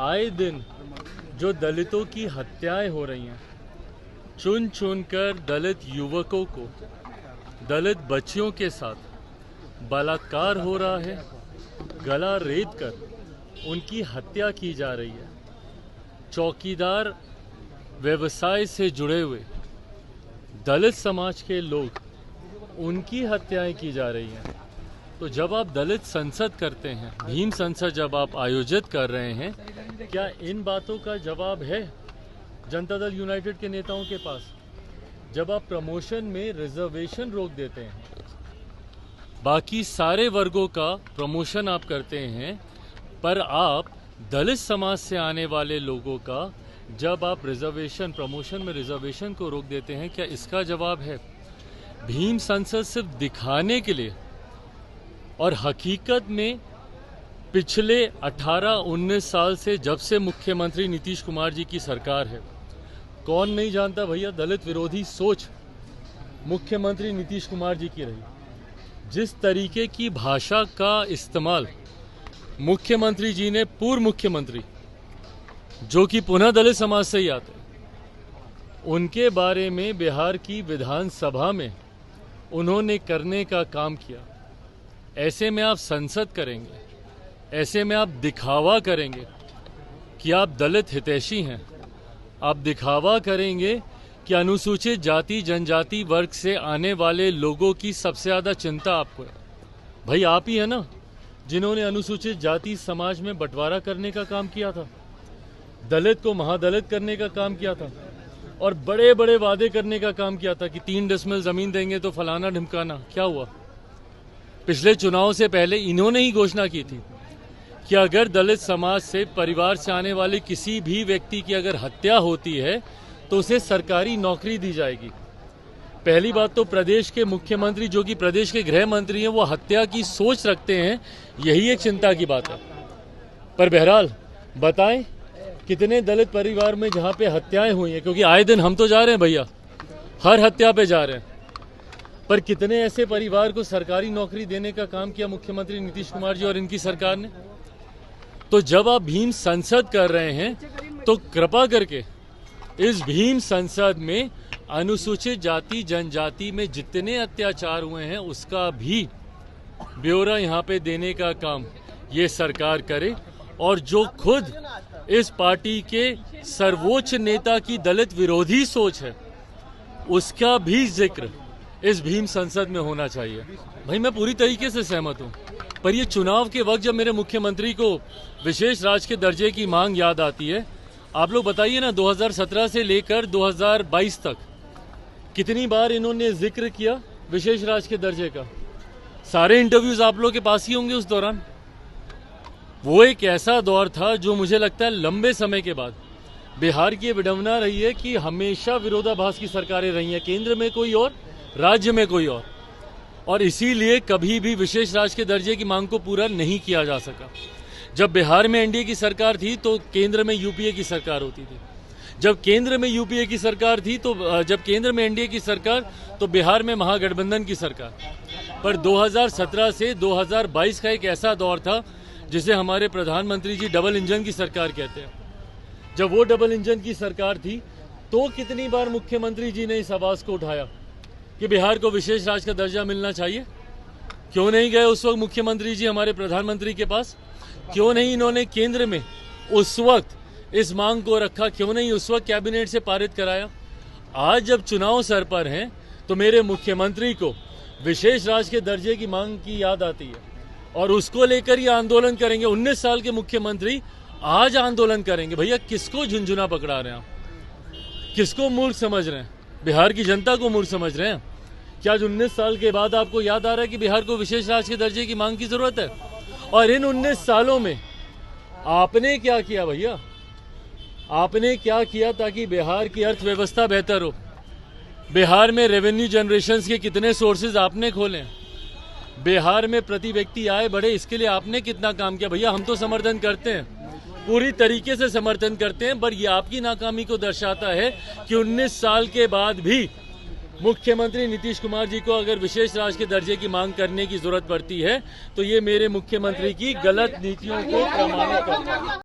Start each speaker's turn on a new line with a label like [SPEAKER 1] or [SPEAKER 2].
[SPEAKER 1] आए दिन जो दलितों की हत्याएं हो रही हैं, चुन चुनकर दलित युवकों को, दलित बच्चियों के साथ बलात्कार हो रहा है, गला रेत कर उनकी हत्या की जा रही है। चौकीदार व्यवसाय से जुड़े हुए दलित समाज के लोग, उनकी हत्याएं की जा रही हैं। तो जब आप दलित संसद करते हैं, भीम संसद जब आप आयोजित कर रहे हैं, क्या इन बातों का जवाब है जनता दल यूनाइटेड के नेताओं के पास? जब आप प्रमोशन में रिजर्वेशन रोक देते हैं, बाकी सारे वर्गों का प्रमोशन आप करते हैं, पर आप दलित समाज से आने वाले लोगों का जब आप रिजर्वेशन, प्रमोशन में रिजर्वेशन को रोक देते हैं, क्या इसका जवाब है? भीम संसद सिर्फ दिखाने के लिए, और हकीकत में पिछले 18-19 साल से जब से मुख्यमंत्री नीतीश कुमार जी की सरकार है, कौन नहीं जानता भैया, दलित विरोधी सोच मुख्यमंत्री नीतीश कुमार जी की रही। जिस तरीके की भाषा का इस्तेमाल मुख्यमंत्री जी ने, पूर्व मुख्यमंत्री जो कि पुनः दलित समाज से ही आते हैं, उनके बारे में बिहार की विधानसभा में उन्होंने करने का काम किया, ऐसे में आप संसद करेंगे, ऐसे में आप दिखावा करेंगे कि आप दलित हितैषी हैं, आप दिखावा करेंगे कि अनुसूचित जाति जनजाति वर्ग से आने वाले लोगों की सबसे ज़्यादा चिंता आपको है। भाई आप ही है ना जिन्होंने अनुसूचित जाति समाज में बंटवारा करने का काम किया था, दलित को महादलित करने का काम किया था, और बड़े बड़े वादे करने का काम किया था कि 3 डेसिमल ज़मीन देंगे तो फलाना ढिमकाना। क्या हुआ? पिछले चुनाव से पहले इन्होंने ही घोषणा की थी कि अगर दलित समाज से, परिवार से आने वाले किसी भी व्यक्ति की अगर हत्या होती है तो उसे सरकारी नौकरी दी जाएगी। पहली बात तो प्रदेश के मुख्यमंत्री, जो कि प्रदेश के गृह मंत्री हैं, वो हत्या की सोच रखते हैं, यही एक चिंता की बात है। पर बहरहाल बताएं कितने दलित परिवार में जहां पे हत्याएं हुई हैं, क्योंकि आए दिन हम तो जा रहे हैं भैया, हर हत्या पे जा रहे हैं, पर कितने ऐसे परिवार को सरकारी नौकरी देने का काम किया मुख्यमंत्री नीतीश कुमार जी और इनकी सरकार ने? तो जब आप भीम संसद कर रहे हैं तो कृपा करके इस भीम संसद में अनुसूचित जाति जनजाति में जितने अत्याचार हुए हैं उसका भी ब्यौरा यहाँ पे देने का काम ये सरकार करे, और जो खुद इस पार्टी के सर्वोच्च नेता की दलित विरोधी सोच है उसका भी जिक्र इस भीम संसद में होना चाहिए। भाई मैं पूरी तरीके से सहमत हूँ, पर ये चुनाव के वक्त जब मेरे मुख्यमंत्री को विशेष राज्य के दर्जे की मांग याद आती है, आप लोग बताइए ना, 2017 से लेकर 2022 तक कितनी बार इन्होंने जिक्र किया विशेष राज्य के दर्जे का? सारे इंटरव्यूज आप लोग के पास ही होंगे उस दौरान। वो एक ऐसा दौर था जो मुझे लगता है लंबे समय के बाद बिहार की विडंबना रही है कि हमेशा विरोधाभास की सरकारें रही हैं, केंद्र में कोई और, राज्य में कोई और इसीलिए कभी भी विशेष राज्य के दर्जे की मांग को पूरा नहीं किया जा सका। जब बिहार में एनडीए की सरकार थी तो केंद्र में यूपीए की सरकार होती थी, जब केंद्र में यूपीए की सरकार थी तो जब केंद्र में एनडीए की सरकार तो बिहार में महागठबंधन की सरकार। पर 2017 से 2022 का एक ऐसा दौर था जिसे हमारे प्रधानमंत्री जी डबल इंजन की सरकार कहते हैं। जब वो डबल इंजन की सरकार थी तो कितनी बार मुख्यमंत्री जी ने इस आवाज को उठाया कि बिहार को विशेष राज्य का दर्जा मिलना चाहिए? क्यों नहीं गए उस वक्त मुख्यमंत्री जी हमारे प्रधानमंत्री के पास? क्यों नहीं इन्होंने केंद्र में उस वक्त इस मांग को रखा? क्यों नहीं उस वक्त कैबिनेट से पारित कराया? आज जब चुनाव सर पर हैं तो मेरे मुख्यमंत्री को विशेष राज्य के दर्जे की मांग की याद आती है और उसको लेकर ये आंदोलन करेंगे। 19 साल के मुख्यमंत्री आज आंदोलन करेंगे। भैया किसको झुंझुना पकड़ा रहे हैं आप? किसको मूर्ख समझ रहे हैं? बिहार की जनता को मूर्ख समझ रहे हैं? क्या आज 19 साल के बाद आपको याद आ रहा है कि बिहार को विशेष राज्य के दर्जे की मांग की जरूरत है? और इन 19 सालों में आपने क्या किया भैया? आपने क्या किया ताकि बिहार की अर्थव्यवस्था बेहतर हो? बिहार में रेवेन्यू जनरेशन के कितने सोर्सेज आपने खोले? बिहार में प्रति व्यक्ति आय बढ़े, इसके लिए आपने कितना काम किया? भैया हम तो समर्थन करते हैं, पूरी तरीके से समर्थन करते हैं, पर ये आपकी नाकामी को दर्शाता है कि 19 साल के बाद भी मुख्यमंत्री नीतीश कुमार जी को अगर विशेष राज्य के दर्जे की मांग करने की जरूरत पड़ती है तो ये मेरे मुख्यमंत्री की गलत नीतियों को प्रमाणित करता है।